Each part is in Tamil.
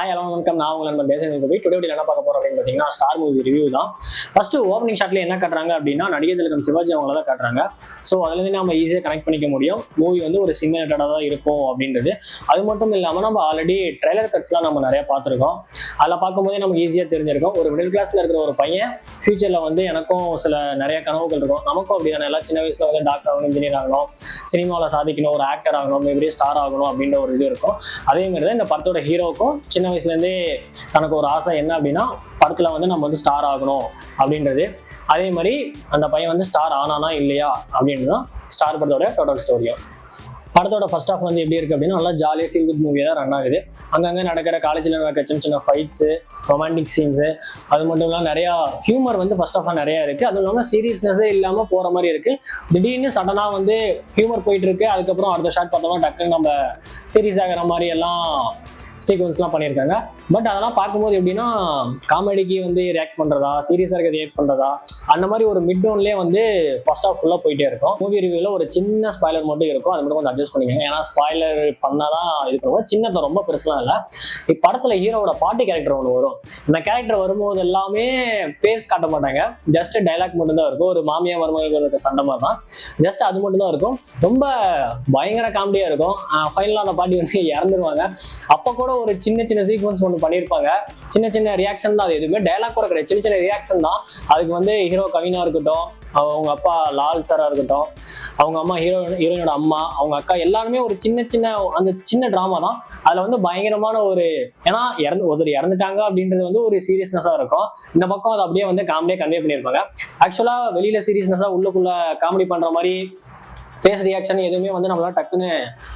ஹாய் ஹலோ வணக்கம், நான் உங்களை நம்ம பேசுறது போய் டுடே என்ன பார்க்க போறோம் அப்படின்னு பார்த்தீங்கன்னா ஸ்டார் மூவி ரிவ்யூ தான். ஃபர்ஸ்ட் ஓப்பனிங் ஷாட்ல என்ன காட்டுறாங்க அப்படின்னா நடிகர் திலகம் சிவாஜி அவங்கள தான் காட்டுறாங்க. ஸோ அதுலேருந்து நம்ம ஈஸியாக கனெக்ட் பண்ணிக்க முடியும். மூவி வந்து ஒரு சிமிலேட்டடாக தான் இருக்கும் அப்படின்றது. அது மட்டும் இல்லாமல் நம்ம ஆல்ரெடி ட்ரெய்லர் கட்ஸ்லாம் நம்ம நிறைய பார்த்துருக்கோம். அதில் பார்க்கும்போதே நமக்கு ஈஸியாக தெரிஞ்சிருக்கும். ஒரு மிடில் கிளாஸ்ல இருக்கிற ஒரு பையன் ஃபியூச்சரில் வந்து எனக்கும் சில நிறைய கனவுகள் இருக்கும். நமக்கும் அப்படிதான் எல்லாம் சின்ன வயசுல வந்து டாக்டர் ஆகணும், இன்ஜினியர் ஆகணும், சினிமாவில் சாதிக்கணும், ஒரு ஆக்டர் ஆகணும், பெரிய ஸ்டார் ஆகணும் அப்படின்ற ஒரு இது இருக்கும். அதே மாதிரி தான் இந்த படத்தோட ஹீரோக்கும் சின்ன வயசுலேருந்தே தனக்கு ஒரு ஆசை என்ன அப்படின்னா படத்தில் வந்து நம்ம வந்து ஸ்டார் ஆகணும் அப்படின்றது. அதே மாதிரி அந்த பையன் வந்து ஸ்டார் ஆனானா இல்லையா அப்படின்றது தான் ஸ்டார் படத்தோட டோட்டல் ஸ்டோரியும். படத்தோட ஃபர்ஸ்ட் ஆஃப் வந்து எப்படி இருக்குது அப்படின்னா நல்லா ஜாலியாக ஃபீல் குட் மூவியாக தான் ரன் ஆகுது. அங்கங்கே நடக்கிற காலேஜில் நடக்கிற சின்ன சின்ன ஃபைட்ஸு, ரொமான்டிக் சீன்ஸு, அது மட்டும் இல்லாமல் நிறையா ஹியூமர் வந்து ஃபர்ஸ்ட் ஆஃப் நிறையா இருக்குது. அதுவும் இல்லாமல் சீரியஸ்னஸே இல்லாமல் போகிற மாதிரி இருக்குது. திடீர்னு சடனாக வந்து ஹியூமர் போயிட்டு இருக்கு, அதுக்கப்புறம் அடுத்த ஷாட் பார்த்தோம்னா டக்குன்னு நம்ம சீரியஸ் ஆகிற மாதிரி எல்லாம் சீக்வன்ஸ்லாம் பண்ணியிருக்காங்க. பட் அதெல்லாம் பார்க்கும்போது எப்படின்னா காமெடிக்கு வந்து ரியாக்ட் பண்ணுறதா, சீரியஸாக இருக்க ரியாக்ட் பண்ணுறதா, அந்த மாதிரி ஒரு மிட் டவுன்லேயே வந்து ஃபர்ஸ்ட் ஆஃப் ஃபுல்லாக போயிட்டே இருக்கும். மூவி ரிவ்யூவில் ஒரு சின்ன ஸ்பாய்லர் மட்டும் இருக்கும், அது மட்டும் கொஞ்சம் அட்ஜஸ்ட் பண்ணிக்கோங்க. ஏன்னா ஸ்பாய்லர் பண்ணால் தான் இது பண்ணுவோம். சின்னத்தை ரொம்ப பெருசுலாம் இல்லை. இப்படத்தில் ஹீரோவோட பாட்டி கேரக்டர் ஒன்று வரும். இந்த கேரக்டர் வரும்போது எல்லாமே ஃபேஸ் காட்ட மாட்டாங்க, ஜஸ்ட் டைலாக் மட்டும்தான் இருக்கும். ஒரு மாமியார் மருமகளுக்கு சண்டை மாதிரி தான், ஜஸ்ட் அது மட்டும் தான் இருக்கும். ரொம்ப பயங்கர காமெடியாக இருக்கும். ஃபைனலாக அந்த பாட்டி வந்து இறந்துருவாங்க. அப்போ கூட ஒரு சின்ன சின்ன சீக்வன்ஸ் ஒன்று பண்ணியிருப்பாங்க. சின்ன சின்ன ரியாக்ஷன் தான், அது எதுவுமே டைலாக் கூட கிடையாது, சின்ன சின்ன ரியாக்ஷன் தான். அதுக்கு வந்து ஹீரோ கவினா இருக்கட்டும், அவங்க அப்பா லால் சாரா இருக்கட்டும், அவங்க அம்மா ஹீரோயினோட அம்மா, அவங்க அக்கா, எல்லாருமே ஒரு சின்ன சின்ன அந்த சின்ன டிராமா தான். அதுல வந்து பயங்கரமான ஒரு, ஏன்னா ஒருத்தர் இறந்துட்டாங்க அப்படின்றது வந்து ஒரு சீரியஸ்னஸா இருக்கும். இந்த பக்கம் அதை அப்படியே வந்து காமெடியா கன்வே பண்ணியிருப்பாங்க. ஆக்சுவலா வெளியில சீரியஸ்னஸா உள்ளுக்குள்ள காமெடி பண்ற மாதிரி ஃபேஸ் ரியாக்ஷன் எதுவுமே வந்து நம்மளால டக்குன்னு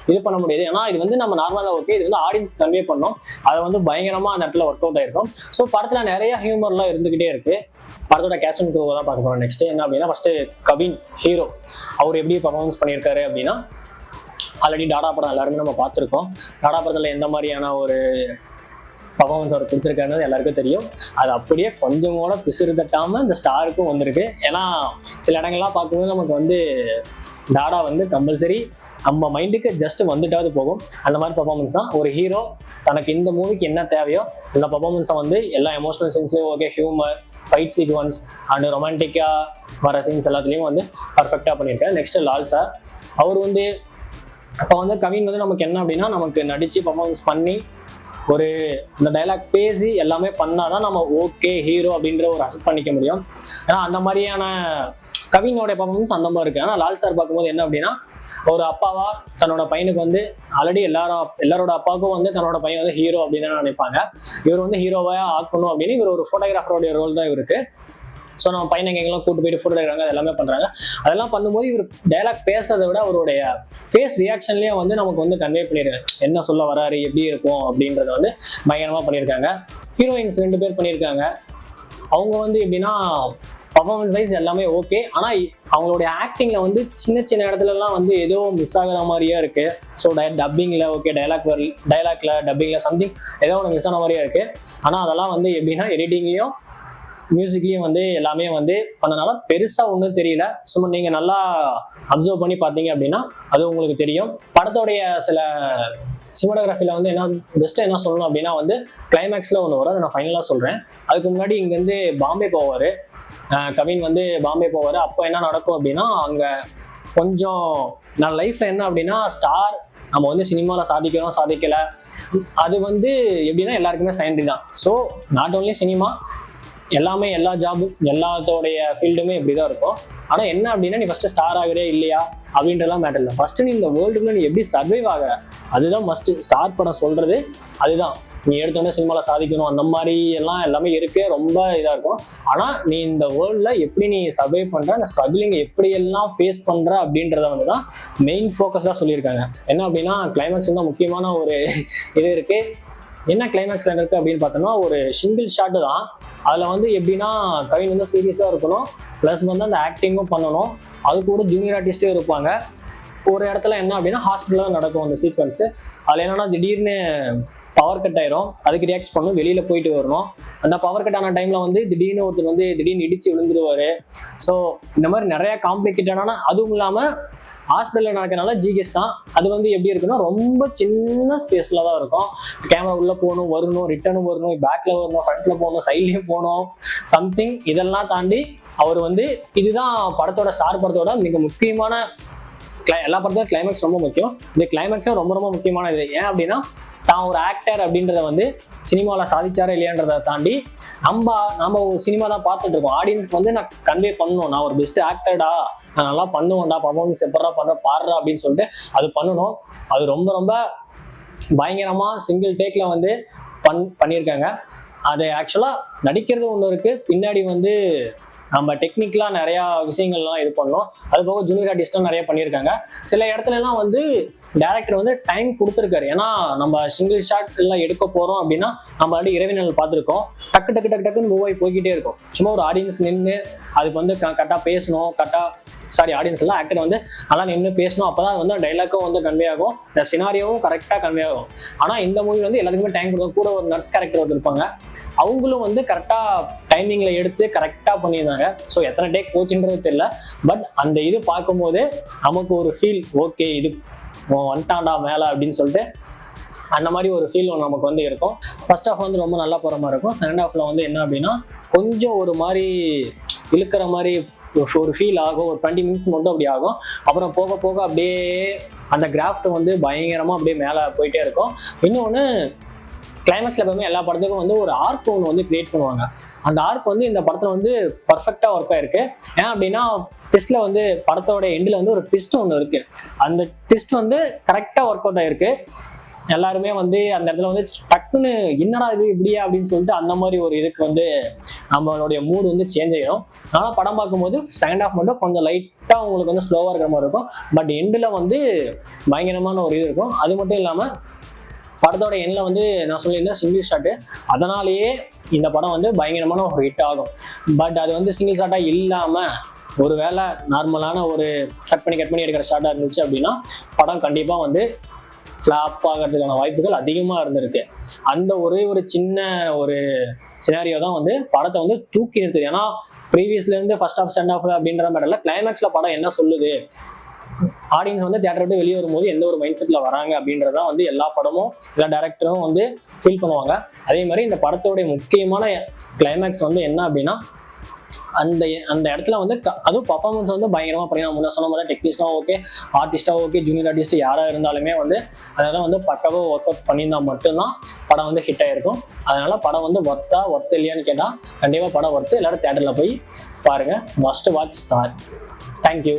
இது பண்ண முடியாது. ஏன்னா இது வந்து நம்ம நார்மலாக ஓகே, இது வந்து ஆடியன்ஸ் கன்வே பண்ணோம், அதை வந்து பயங்கரமா அந்த இடத்துல ஒர்க் அவுட் ஆயிருக்கும். ஸோ படத்துல நிறைய ஹியூமர்லாம் இருந்துகிட்டே இருக்கு. படத்தோட கேஸ்ட் அண்ட் க்ரூவை தான் பார்க்க போறோம். நெக்ஸ்ட் என்ன அப்படின்னா ஃபர்ஸ்ட் கவின் ஹீரோ, அவர் எப்படி பர்ஃபார்மன்ஸ் பண்ணியிருக்காரு அப்படின்னா ஆல்ரெடி டாடா படம் எல்லாருமே நம்ம பார்த்துருக்கோம். டாடா படத்தில் எந்த மாதிரியான ஒரு பர்ஃபார்மன்ஸ் அவர் கொடுத்துருக்காருன்னு எல்லாருக்கும் தெரியும். அது அப்படியே கொஞ்சம் கூட பிசுறு தட்டாம இந்த ஸ்டாருக்கும் வந்திருக்கு. ஏன்னா சில இடங்கள்லாம் பார்க்கும்போது நமக்கு வந்து டாடா வந்து கம்பல்சரி நம்ம மைண்டுக்கு ஜஸ்ட் வந்துட்டாவது போகும். அந்த மாதிரி பர்ஃபார்மன்ஸ் தான். ஒரு ஹீரோ தனக்கு இந்த மூவிக்கு என்ன தேவையோ இந்த பர்ஃபார்மன்ஸை வந்து எல்லா எமோஷனல் சீன்ஸ்லையும் okay, humour, fight sequence and ரொமான்டிக்காக வர சீன்ஸ் எல்லாத்துலேயும் வந்து பர்ஃபெக்டாக பண்ணியிருக்காரு. நெக்ஸ்ட் லால் சார், அவர் வந்து அப்போ வந்து கவின் வந்து நமக்கு என்ன அப்படின்னா நமக்கு நடித்து பர்ஃபார்மன்ஸ் பண்ணி ஒரு இந்த டைலாக் பேசி எல்லாமே பண்ணாதான் நம்ம ஓகே ஹீரோ அப்படின்ற ஒரு அக்செப்ட் பண்ணிக்க முடியும். ஏன்னா அந்த மாதிரியான கவினோட பர்ஃபார்மன்ஸ் அந்த மாதிரி இருக்கு. ஆனால் லால் சார் பார்க்கும்போது என்ன அப்படின்னா ஒரு அப்பாவா தன்னோட பையனுக்கு வந்து ஆல்ரெடி எல்லாரோட அப்பாவுக்கும் வந்து தன்னோட பையன் வந்து ஹீரோ அப்படின்னு தான் நினைப்பாங்க. இவர் வந்து ஹீரோவா ஆக்கணும் அப்படின்னு இவர் ஒரு ஃபோட்டோகிராஃபரோடைய ரோல் தான் இவருக்கு. ஸோ நம்ம பையனை எங்கெல்லாம் கூட்டு போயிட்டு ஃபோட்டோ எடுக்கிறாங்க, அது எல்லாமே பண்றாங்க. அதெல்லாம் பண்ணும்போது இவர் டைலாக் பேசுறதை விட அவருடைய ஃபேஸ் ரியாக்ஷன்லேயே வந்து நமக்கு வந்து கன்வே பண்ணிடுறாரு, என்ன சொல்ல வராரு, எப்படி இருக்கும் அப்படின்றத வந்து பயங்கரமா பண்ணியிருக்காங்க. ஹீரோயின்ஸ் 2 பேர் பண்ணியிருக்காங்க. அவங்க வந்து எப்படின்னா பர்ஃபார்மன்ஸ் வைஸ் எல்லாமே ஓகே, ஆனால் அவங்களுடைய ஆக்டிங்ல வந்து சின்ன சின்ன இடத்துலலாம் வந்து ஏதோ மிஸ் ஆகிற மாதிரியே இருக்கு. ஸோ டப்பிங்ல ஓகே, டைலாக்ல டப்பிங்ல சம்திங் ஏதோ ஒன்று மிஸ் ஆன மாதிரியே இருக்கு. ஆனால் அதெல்லாம் வந்து எப்படின்னா எடிட்டிங்லையும் மியூசிக்லையும் வந்து எல்லாமே வந்து பண்ணனால பெருசா ஒன்றும் தெரியல. சும்மா நீங்க நல்லா அப்சர்வ் பண்ணி பார்த்தீங்க அப்படின்னா அது உங்களுக்கு தெரியும். படத்தோடைய சில சினிமாட்டோகிராஃபில வந்து என்ன பெஸ்ட்டாக என்ன சொல்லணும் அப்படின்னா வந்து கிளைமேக்ஸ்ல ஒன்று வரும், அதை நான் ஃபைனலாக சொல்றேன். அதுக்கு முன்னாடி இங்கேருந்து பாம்பே போவார் கவின், வந்து பாம்பே போவார். அப்போ என்ன நடக்கும் அப்படின்னா அங்கே கொஞ்சம் நான் லைஃப்ல என்ன அப்படின்னா ஸ்டார் நம்ம வந்து சினிமாவில் சாதிக்கிறோம் சாதிக்கல, அது வந்து எப்படின்னா எல்லாருக்குமே செகண்டரி தான். ஸோ நாட் ஓன்லி சினிமா, எல்லாமே எல்லா ஜாபும் எல்லாத்தோடைய ஃபீல்டுமே இப்படிதான் இருக்கும். ஆனால் என்ன அப்படின்னா நீ ஃபர்ஸ்ட் ஸ்டார் ஆகிறே இல்லையா அப்படின்றலாம் மேட்டர் இல்லை. ஃபர்ஸ்ட் நீ இந்த வேர்ல்டுக்குள்ள நீ எப்படி சர்வைவ் ஆகிற, அதுதான் மஸ்ட். ஸ்டார் படம் சொல்றது அதுதான். நீ எடுத்தோடனே சினிமாவில் சாதிக்கணும் அந்த மாதிரி எல்லாம் எல்லாமே இருக்கு, ரொம்ப இதாக இருக்கும். ஆனால் நீ இந்த வேர்ல்டில் எப்படி நீ சர்வைவ் பண்ற, அந்த ஸ்ட்ரகிளிங் எப்படி எல்லாம் ஃபேஸ் பண்ற அப்படின்றத வந்து தான் மெயின் ஃபோக்கஸ்டாக சொல்லியிருக்காங்க. என்ன அப்படின்னா கிளைமேக்ஸ் தான் முக்கியமான ஒரு இது இருக்கு. என்ன கிளைமேக்ஸ் இருக்கு அப்படின்னு பார்த்தோம்னா ஒரு சிங்கிள் ஷாட்டு தான். அதில் வந்து எப்படின்னா கவின் வந்து சீரியஸாக இருக்கணும், ப்ளஸ் வந்து அந்த ஆக்டிங்கும் பண்ணணும், அது கூட ஜூனியர் ஆர்டிஸ்டே இருப்பாங்க. ஒரு இடத்துல என்ன அப்படின்னா ஹாஸ்பிட்டலில் தான் நடக்கும் அந்த சீக்வன்ஸு. அதில் என்னன்னா திடீர்னு பவர் கட் ஆயிரும், அதுக்கு ரியாக்ட் பண்ணணும், வெளியில போயிட்டு வரணும். அந்த பவர் கட் ஆன டைம்ல வந்து திடீர்னு ஒருத்தர் வந்து திடீர்னு இடிச்சு விழுந்துருவாரு. ஸோ இந்த மாதிரி நிறைய காம்ப்ளிகேட்டடான, அதுவும் இல்லாமல் ஹாஸ்பிட்டலில் நடக்கிறனால ஜிஹெச் தான். அது வந்து எப்படி இருக்குன்னா ரொம்ப சின்ன ஸ்பேஸில் தான் இருக்கும். கேமரா உள்ளே போகணும், வரணும், ரிட்டர்னும் வரணும், பேக்கில் வரணும், ஃப்ரண்ட்டில் போகணும், சைட்லேயும் போகணும், சம்திங். இதெல்லாம் தாண்டி அவர் வந்து இதுதான் படத்தோட படத்தோட மிக முக்கியமான எல்லா படத்தோட கிளைமேக்ஸ் ரொம்ப முக்கியம். இந்த கிளைமேக்ஸும் ரொம்ப ரொம்ப முக்கியமான இது. ஏன் அப்படின்னா தான் ஒரு ஆக்டர் அப்படின்றத வந்து சினிமாவில் சாதிச்சாரா இல்லையான்றதை தாண்டி நம்ம ஒரு சினிமா தான் பார்த்துட்டு இருக்கோம். ஆடியன்ஸ்க்கு வந்து நான் கன்வே பண்ணணும், நான் ஒரு பெஸ்ட் ஆக்டர்டா, நான் நல்லா பண்ணுவேன்டா, பர்ஃபார்மன்ஸ் எப்படா பாடுறா அப்படின்னு சொல்லிட்டு அது பண்ணணும். அது ரொம்ப ரொம்ப பயங்கரமா சிங்கிள் டேக்ல வந்து பண்ணியிருக்காங்க. அது ஆக்சுவலாக நடிக்கிறது ஒன்று இருக்குது, பின்னாடி வந்து நம்ம டெக்னிக்கலாக நிறையா விஷயங்கள்லாம் இது பண்ணோம். அது போக ஜூனியர் ஆர்டிஸ்ட்லாம் நிறைய பண்ணியிருக்காங்க. சில இடத்துலலாம் வந்து டேரக்டர் வந்து டைம் கொடுத்துருக்காரு. ஏன்னா நம்ம சிங்கிள் ஷாட் எல்லாம் எடுக்க போகிறோம் அப்படின்னா நம்ம ஆல்ரெடி இரவினல் பார்த்துருக்கோம், டக்கு டக்கு டக்கு டக்குன்னு மூவ் ஆகி போய்கிட்டே இருக்கும். சும்மா ஒரு ஆடியன்ஸ் நின்று அதுக்கு வந்து கரெக்டாக பேசணும், ஆடியன்ஸ் எல்லாம் ஆக்டர் வந்து நல்லா நின்று பேசணும். அப்போதான் வந்து டைலாக்கும் வந்து கன்வே ஆகும், இந்த சினாரியோவும் கரெக்டாக கன்வே ஆகும். ஆனால் இந்த மூவி வந்து எல்லாத்துக்குமே டைம் கொடுக்கும். கூட ஒரு நர்ஸ் கேரக்டர் வந்து இருப்பாங்க, அவங்களும் வந்து கரெக்டாக டைமிங்கில் எடுத்து கரெக்டாக பண்ணியிருந்தாங்க. ஸோ எத்தனை டேக் போச்சுன்றது தெரியல, பட் அந்த இது பார்க்கும்போது நமக்கு ஒரு ஃபீல், ஓகே இது வந்துட்டாண்டா மேலே அப்படின்னு சொல்லிட்டு அந்த மாதிரி ஒரு ஃபீல் நமக்கு வந்து இருக்கும். ஃபர்ஸ்ட் ஹாஃப் வந்து ரொம்ப நல்லா போகிற மாதிரி இருக்கும். செகண்ட் ஹாஃபில் வந்து என்ன அப்படின்னா கொஞ்சம் ஒரு மாதிரி இழுக்கிற மாதிரி ஒரு ஃபீல் ஆகும். ஒரு 20 மினிட்ஸ் மட்டும் அப்படி ஆகும். அப்புறம் போக போக அப்படியே அந்த கிராஃப்ட் வந்து பயங்கரமாக அப்படியே மேலே போயிட்டே இருக்கும். இன்னொன்று கிளைமேக்ஸில் எப்பவுமே எல்லா படத்துக்கும் வந்து ஒரு ஆர்க் ஒன்று வந்து கிரியேட் பண்ணுவாங்க. அந்த ஆர்க் வந்து இந்த படத்தில் வந்து பர்ஃபெக்டாக ஒர்க் ஆயிருக்கு. ஏன் அப்படின்னா ட்விஸ்ட்ல வந்து படத்தோட எண்டில் வந்து ஒரு ட்விஸ்ட் ஒன்று இருக்கு. அந்த ட்விஸ்ட் வந்து கரெக்டாக ஒர்க் அவுட் ஆயிருக்கு. எல்லாருமே வந்து அந்த இடத்துல வந்து டக்குன்னு என்னடா இது இப்படியா அப்படின்னு சொல்லிட்டு அந்த மாதிரி ஒரு இதுக்கு வந்து நம்மளுடைய மூடு வந்து சேஞ்ச் ஆகிடும். ஆனால் படம் பார்க்கும்போது செகண்ட் ஹாஃப் மட்டும் கொஞ்சம் லைட்டாக உங்களுக்கு வந்து ஸ்லோவாக இருக்கிற மாதிரி இருக்கும். பட் எண்டில் வந்து பயங்கரமான ஒரு இது இருக்கும். அது மட்டும் இல்லாமல் படத்தோட எண்ணில் வந்து நான் சொல்லியிருந்தேன் சிங்கிள் ஷாட்டு, அதனாலேயே இந்த படம் வந்து பயங்கரமான ஒரு ஹிட் ஆகும். பட் அது வந்து சிங்கிள் ஷாட்டாக இல்லாமல் ஒரு வேளை நார்மலான ஒரு கட் பண்ணி எடுக்கிற ஷாட்டாக இருந்துச்சு அப்படின்னா படம் கண்டிப்பாக வந்து ஃப்ளாப் ஆகிறதுக்கான வாய்ப்புகள் அதிகமாக இருந்திருக்கு. அந்த ஒரே ஒரு சின்ன ஒரு சினாரியோ தான் வந்து படத்தை வந்து தூக்கி நிறுத்துது. ஏன்னா ப்ரீவியஸ்லேருந்து ஃபர்ஸ்ட் ஹாஃப் செகண்ட் ஹாஃப் அப்படின்ற மாதிரி இல்லை, கிளைமேக்ஸில் படம் என்ன சொல்லுது, ஆடியன்ஸ் வந்து தியேட்டர் விட்டு வெளியே வரும்போது எந்த ஒரு மைண்ட் செட்டில் வராங்க அப்படின்றதான் வந்து எல்லா படமும் எல்லா டேரக்டரும் வந்து ஃபீல் பண்ணுவாங்க. அதே மாதிரி இந்த படத்தோடைய முக்கியமான கிளைமேக்ஸ் வந்து என்ன அப்படின்னா அந்த இடத்துல வந்து அதுவும் பர்ஃபார்மன்ஸ் வந்து பயங்கரமாக பண்ணி முன்ன சொன்ன மாதிரி டெக்னீஷியனாக ஓகே, ஆர்டிஸ்டாக ஓகே, ஜூனியர் ஆர்டிஸ்ட் யாராக இருந்தாலுமே வந்து அதெல்லாம் வந்து பக்காவாக ஒர்க் அவுட் பண்ணியிருந்தா மட்டும்தான் படம் வந்து ஹிட் ஆகிருக்கும். அதனால படம் வந்து ஒர்த்து இல்லையான்னு கேட்டால் கண்டிப்பாக படம் ஒர்த்து. எல்லாரும் தியேட்டரில் போய் பாருங்கள். Must watch star. தேங்க்யூ.